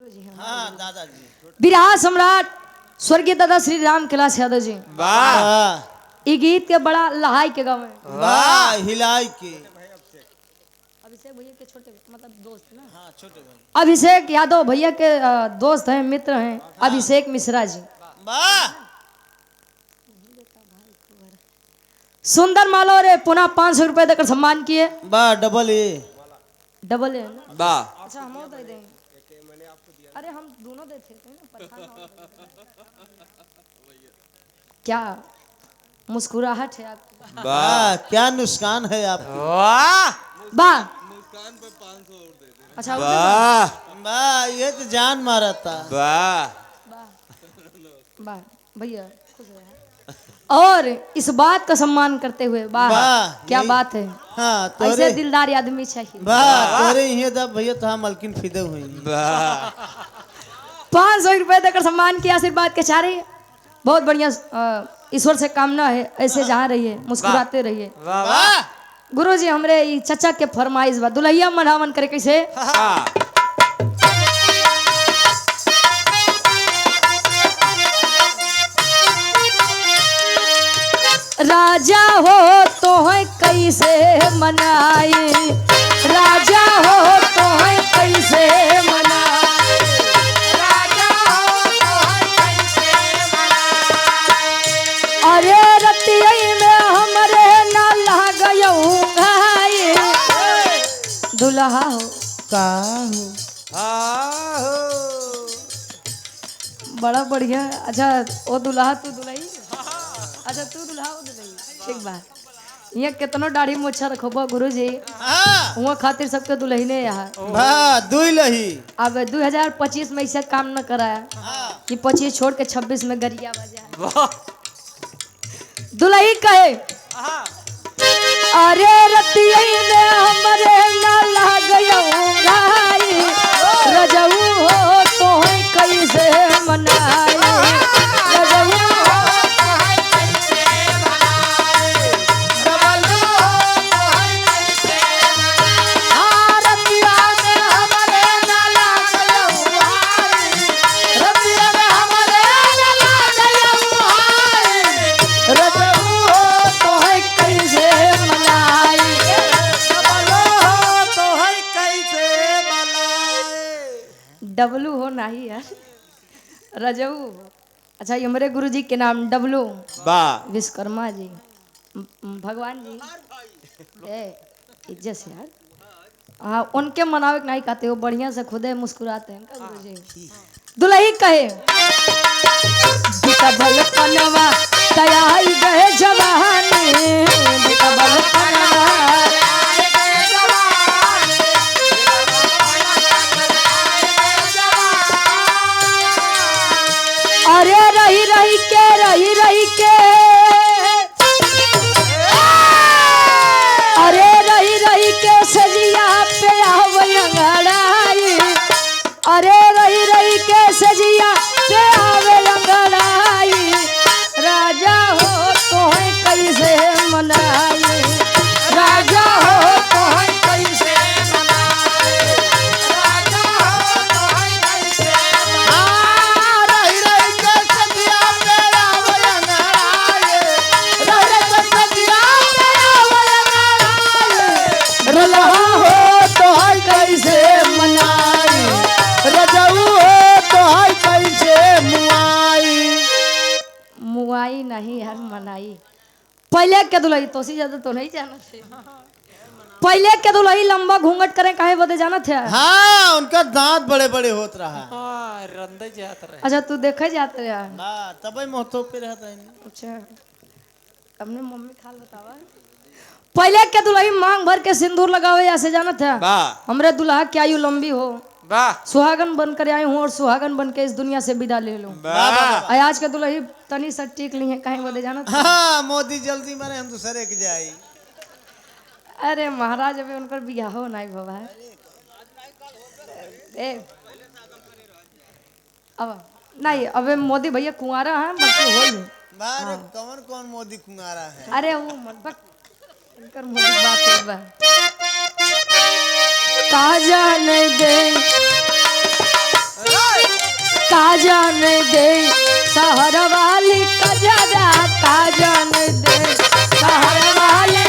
हाँ दादाजी। बिरहा सम्राट स्वर्गीय दादा श्री राम कैलाश यादव जी वाह ई गीत के बड़ा लहाई के गावे। वाह हिलाई के। अभिषेक भैया के छोटे मतलब दोस्त ना। हाँ छोटे भाई। अभिषेक यादव भैया के दोस्त हैं, मित्र हैं, अभिषेक मिश्रा जी। वाह सुंदर माला और पुनः 500 रुपए देकर सम्मान किए। वाह डबल ए। डबल है ना? वाह अच्छा हम दे देंगे। अरे हम दोनों देते थे ना, पठान और क्या मुस्कुराहट है आपकी। वाह क्या नुकसान है आपकी। वाह वाह अच्छा वाह वाह ये तो जान मारा था। वाह वाह भैया खुश रहे। और इस बात का सम्मान करते हुए वाह वाह, क्या यही- बात है। हाँ ऐसे तोरे दिलदार आदमी चाहिए। वाह तोरे ये दब भैया तो हाँ मलकिन फिदे हुई। वाह 500 रुपए देकर सम्मान किया, आशीर्वाद के चाह रही है। बहुत बढ़िया। ईश्वर से कामना है ऐसे जहाँ रहिए, मुस्कुराते रहिए। वाह गुरु जी हमरे ई चचा के फरमाइश बा दुल्हिया मनावन करे कैसे। राजा हो तो है कैसे मनाई, राजा हो तो है कैसे मनाई, राजा हो तो है कैसे मनाई। अरे रतिया में हमरे ना लागयऊ भाई, दुल्हा हो का हो बड़ा बढ़िया। अच्छा वो दुल्हा तू दुल्ही, अच्छा तू दुल्हा वो दुल्ही, ठीक बा। यहाँ कितनो दाढ़ी मोछा रखबो गुरु जी, हाँ वहाँ खातिर सबके दुल्हने यहाँ। वाह दुई लही। अब 2025 में ऐसा काम न कराया कि 25 छोड़ के 26 में गरिया बजा। दुल्ही कहे अरे रतिया में हमरे ना लागयऊ भाई, रजऊ हो तो है कैसे मनाई, रजऊ हो तो है कैसे मनाई, रजऊ हो तो है कैसे मनाई। हाँ, रतिया में हमरे ना लागयऊ भाई, रतिया में हमरे ना लागयऊ भाई, रजऊ हो तो है कैसे मनाई, रजऊ हो तो है कैसे मनाई। डबलू हो नहीं यार, रजऊ हो। अच्छा ये हमारे गुरु जी के नाम डबलू वाह विश्वकर्मा जी, भगवान जी ए इज्जत से यार। हाँ उनके मनावे नहीं कहते, वो बढ़िया से खुदे मुस्कुराते हैं का गुरु जी। दुल्ही कहे बिकबल पनवा तयाई गए जवानी, बिकबल पनवा अरे रही रही के रही रही के, अरे रही रही के सजिया पे आवंगड़ाई, अरे रही रही के सजिया पे आवे अंगड़ाई, राजा हो तो है कैसे मनाई, राजा हो तो है कैसे मनाई, राजा हो तो है कैसे मनाई। रही रही के सजिया पे आवे अंगड़ाई, रही रही के सजिया पे आवे अंगड़ाई, रलहा हो तो है कैसे मनाई, रजऊ हो तो है कैसे मुआई। मुआई नहीं यार मनाई। पहले के दुल्ही तो सी ज्यादा तो नहीं जाना थे। पहले के दुल्ही लंबा घूंघट करे काहे बदे जाना थे। हाँ उनका दांत बड़े बड़े होत रहा। रंदे जात रहे अच्छा तू देखे जाते रहा। हाँ तब मोहतो पे रहता है। अच्छा हमने मम्मी खाल बतावा। पहले के दुल्ही मांग भर के सिंदूर लगावे ऐसे जाना था। वाह हमरे दुल्हा की आयु लंबी हो, वाह सुहागन बनकर आई हूँ और सुहागन बन के इस दुनिया से विदा ले लूं। वाह आज के दुल्ही तनी सा टीक ली है काहे बदे जाना था। हाँ मोदी जल्दी मारे हम दूसरे के जाई। अरे महाराज अभी उनकर बियाह हो नहीं बाबा। ए अब नहीं अबे मोदी भैया कुंवारा है बाकी हो ही। बारे कौन कौन मोदी कुंगारा है। अरे वो मत बक इनकर मोदी बात है बा का जाने दे का जान दे शहर वाली कजरा का जान दे शहर वाली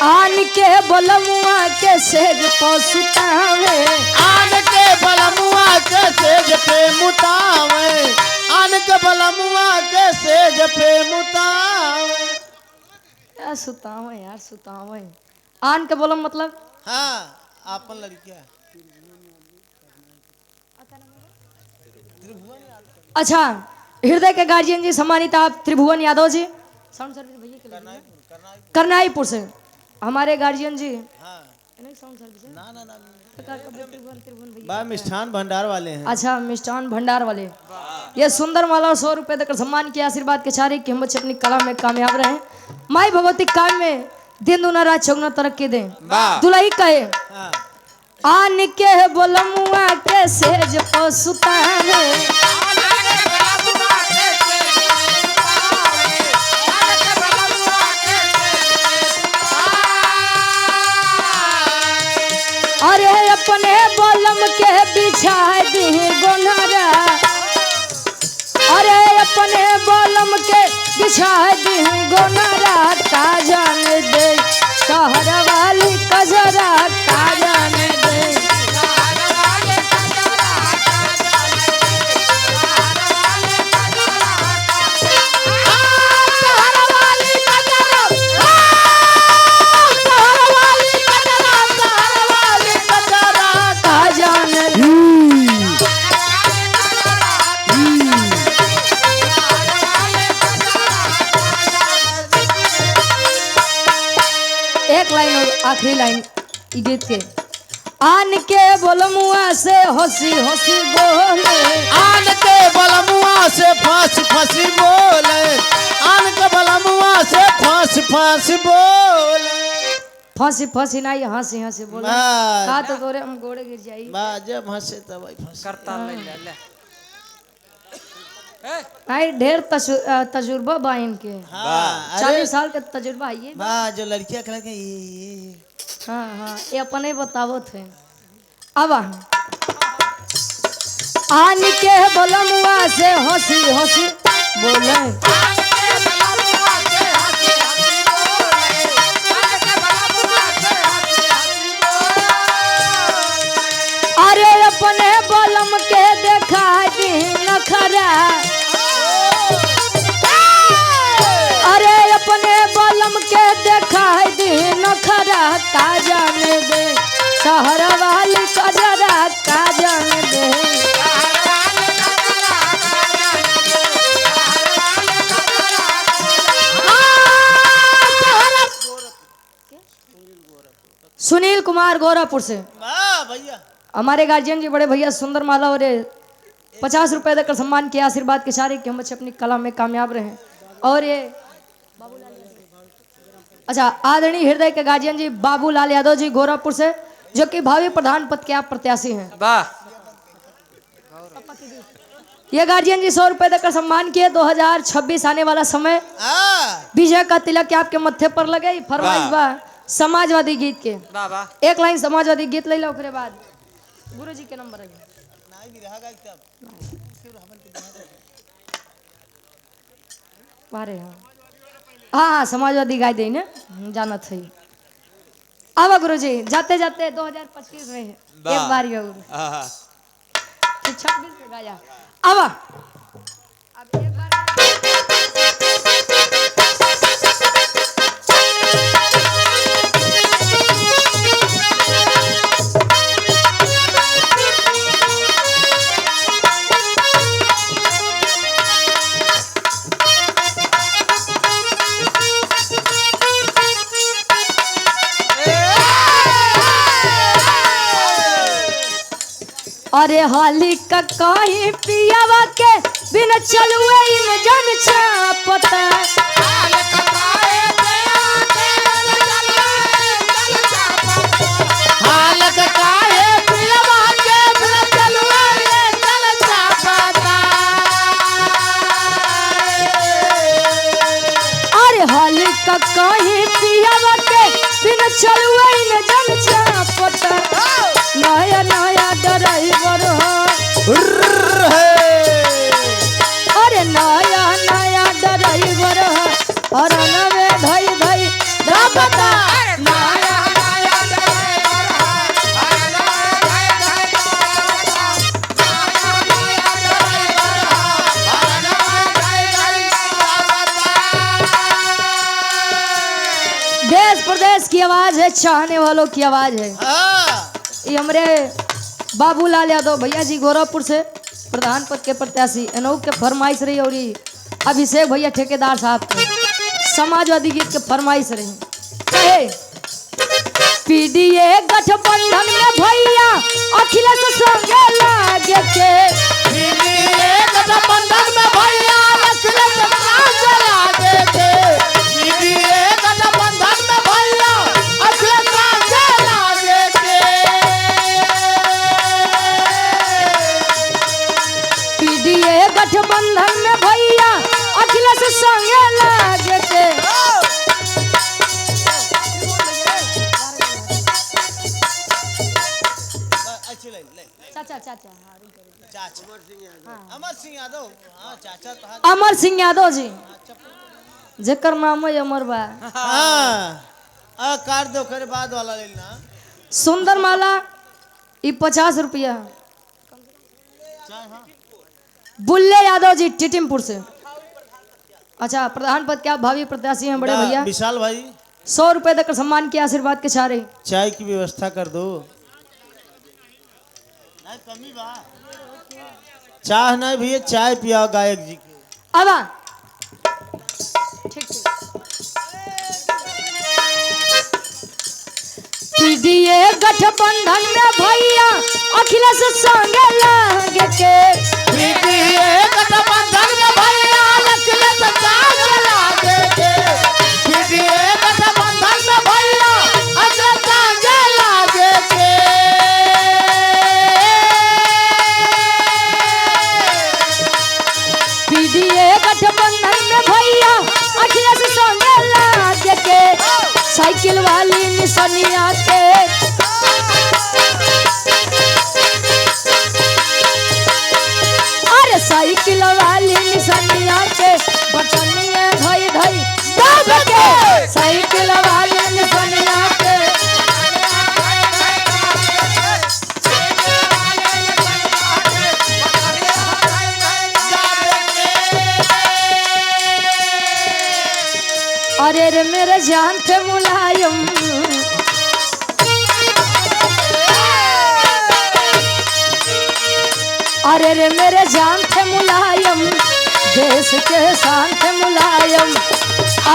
आन के बलमुआ के सेज पसुतावे आन के बलमुआ के सेज पे मुतावे आन के बलमुआ के सेज पे मुतावे। यार सुतावे यार सुतावे आन के बलम मतलब हाँ आपन लड़किया अच्छा हृदय के गार्जियन जी सम्मानित आप त्रिभुवन यादव जी साउंड सर्विस भैया के लिए करनाईपुर से हमारे गार्जियन जी हाँ नहीं साउंड सर्विस है? ना ना ना त्रिभुवन भैया बा मिष्ठान भंडार वाले हैं। अच्छा मिष्ठान भंडार वाले ये सुंदर माला 100 रुपए देकर सम्मान किया आशीर्वाद के चारे की हिम्मत से अपनी कला में कामयाब रहे माई भगवती काम में दिन दुना रात चौगुना तरक्की दे वाह। दुलाई कहे हाँ आन के बोलमुआ के सेज पसुतावे अरे अपने बलम के बिछा दी गोनरा अरे अपने बलम के बिछा दी गोनरा का जान दे शहर वाली कजरा का जान दे का जान दे एक लाइन और आखिरी लाइन ई गीत के आन के बोलमुआ से हंसी हंसी बोले आन के बलमुआ से फांस फांसी बोले आन के बलमुआ से फांस फांसी बोले। फांसी फांसी नहीं हंसी हंसी बोले बस। का तो तोरे हम गोड़े गिर जाई बा जब हंसे तब आई फंसे। करता ले ले ले नहीं ढेर तजुर्बा बा इनके हाँ 40 साल का तजुर्बा है ये बा जो लड़कियां खेल के ये हाँ हाँ ये अपने बतावो थे अब आन के बोलमुआ से हंसी हंसी बोले अरे अपने बलम के देखा दी नखरा अरे अपने बलम के देखा दी नखरा का जान दे शहर वाली कजरा का जान दे सुनील कुमार गोरापुर से वाह भैया हमारे गार्जियन जी बड़े भैया सुंदर माला और 50 रुपए देकर सम्मान किया आशीर्वाद के सारे कि हम बच्चे अपनी कला में कामयाब रहे और ये अच्छा आदरणीय हृदय के गार्जियन जी बाबूलाल यादव जी गोरखपुर से जो कि भावी प्रधान पद के आप प्रत्याशी हैं वाह ये गार्जियन जी 100 रुपए देकर सम्मान किए 2026 आने वाला समय विजय का तिलक आपके मत्थे पर लगे फरमाइश बा समाजवादी गीत के वाह वाह एक लाइन समाजवादी गीत ले लो ओकरे बाद गुरु जी के नंबर है बारे हाँ हाँ समाजवादी गाय दे ना जाना थी अब गुरु जी जाते जाते 2025 में एक बार ये गुरु हाँ 26 में गाया अब एक बार अरे हाली का कहीं पियावा के बिन चलुए इन जन चापता हालत काहे पिलवा के बिन चलुए चल चापता। अरे हाली का कहीं पियावा के बिन लागता नया देश प्रदेश की आवाज है, चाहने वालों की आवाज है। ये हमारे बाबूलाल यादव भैया जी गोरखपुर से प्रधान पद के प्रत्याशी अनूप के फरमाइश रही, और ये अभिषेक भैया ठेकेदार साहब के समाजवादी गीत के फरमाइश रही। कहे पीडीए गठबंधन में भैया अखिलेश संगे लागे के, पीडीए गठबंधन में भैया अखिलेश संगे लागे के, पीडीए गठबंधन में भैया अखिलेश संगे लागे के, पीडीए गठबंधन में भैया अखिलेश संगे लागे के। चाचा चाचा अमर सिंह यादव। हाँ चाचा तो अमर सिंह यादव जी जेकर नाम है अमर बा। हाँ कार दो करे बाद वाला लेना। सुंदर माला ये 50 रुपया। बुल्ले यादव जी टिटिमपुर से। अच्छा प्रधान पद क्या भावी प्रत्याशी हैं बड़े भैया। विशाल भाई 100 रुपए देकर सम्मान के आशीर्वाद के चारे। चाय की व्यवस्था कर दो। कमी बा चाह नहीं भैया, चाय पिया गायक जी के। आवा ठीक ठीक। पीडीए गठबंधन में भैया अखिलेश संगे लागे के, पीडीए गठबंधन में भैया अखिलेश संगे लागे के, पीडीए गठबंधन में भैया अखिलेश संगे लागे के। पीडीए गठबंधन में भैया अखिलेश संगे लागे के, साइकिल वाली निशानिया के, अरे साइकिल वाली निशानिया के बटनिया धई धई दब के, साइकिल वाली निशानिया के। अरे रे मेरे जान थे मुलायम, अरे रे मेरे जान थे मुलायम, देश के शान थे मुलायम,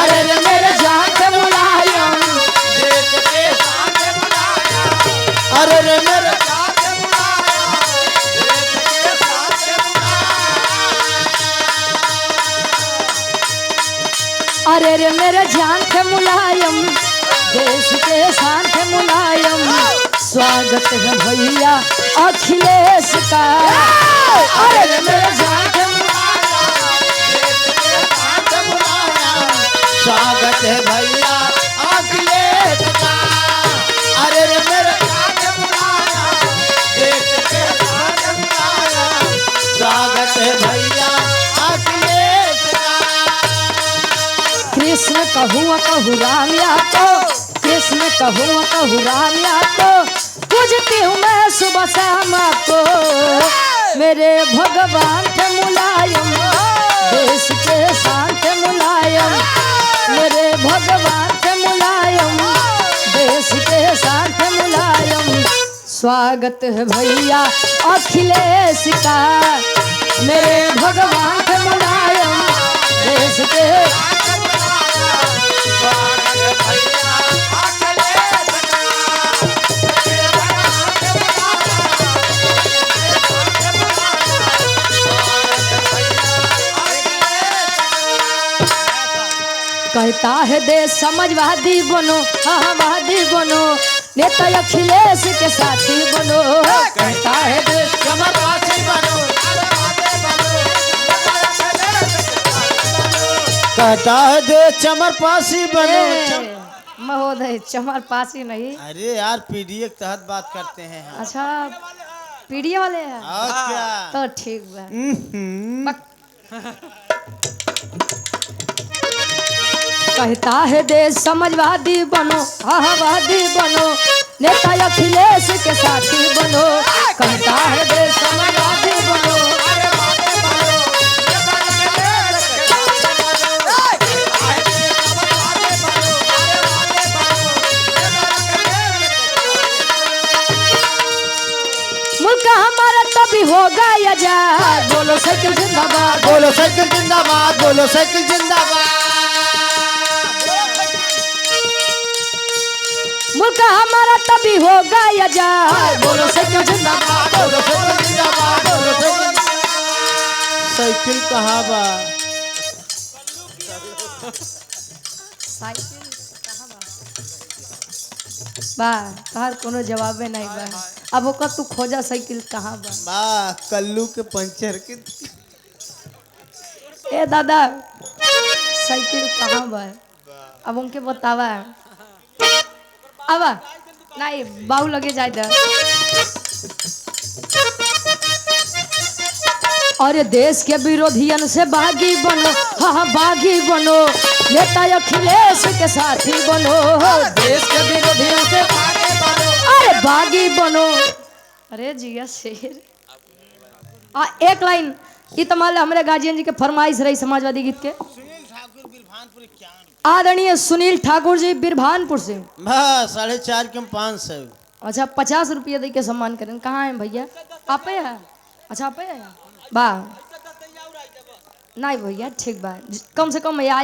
अरे रे मेरे जान थे मुलायम, देश के शान से बुलाया, अरे रे मेरे जान से बुलाया, देश के शान से बुलाया। अरे रे मेरे जान थे मुलायम, देश के शान थे मुलायम, स्वागत है भैया अखिलेश का, अरे रे मेरे जान थे मुलायम, देश के शान से बुलाया, स्वागत है भैया अखिलेश का, अरे रे मेरे जान से बुलाया, देश के शान से बुलाया, स्वागत है भैया अखिलेश का। कृष्ण कहूँ कहूँ राम या तो, कृष्ण कहूँ कहूँ राम या तो, पूजती हूँ मैं सुबह शाम को, मेरे भगवान थे मुलायम, देश के शान थे मुलायम, मेरे भगवान थे मुलायम, देश के शान थे मुलायम, स्वागत है भैया अखिलेश का, मेरे भगवान थे मुलायम, देश के कहता है देश समाजवादी बनो, हाँ वादी बनो, नेता अखिलेश के साथी बनो, कहता है देश चमरपासी बनो, कहता है देश चमरपासी बनो। महोदय चमर पासी नहीं। अरे यार पीडीए के तहत बात करते हैं हम। अच्छा पीडीए वाले हैं और क्या तो ठीक बा। कहता है देश समाजवादी बनो, वादी बनो, नेता अखिलेश के साथी बनो। कहता है देश समाजवादी बनो। मुल्क हमारा तभी होगा आजाद। बोलो साइकिल जिंदाबाद, बोलो साइकिल जिंदाबाद, बोलो साइकिल जिंदाबाद। मुल्क हमारा तभी होगा आजाद। बोलो साइकिल जिंदाबाद, बोलो साइकिल जिंदाबाद, बोलो साइकिल। साइकिल कहाँ बा? साइकिल कहाँ बा? तहार कोनो जवाबे नहीं बा। अब ओकर तू खोजा साइकिल कहाँ बा। बा कल्लू के पंचर के। ए दादा साइकिल कहाँ बा? अब उनके बतावा। अब नहीं बाहू लगे जाए दे। अरे देश के विरोधियन से बागी बनो, हाँ बागी बनो, नेता अखिलेश के साथी बनो। देश के विरोधियन से बागी बनो, अरे बागी बनो। अरे जिया शेर एक लाइन ये तो मान लो हमारे गार्जियन जी के फरमाइश रही समाजवादी गीत के। आदरणीय सुनील ठाकुर जी बिरभानपुर से। 4.5 के 500। अच्छा 50 रुपये दे के सम्मान करें। कहाँ है भैया? आप है? अच्छा आप है बा नहीं भैया ठीक बा, कम से कम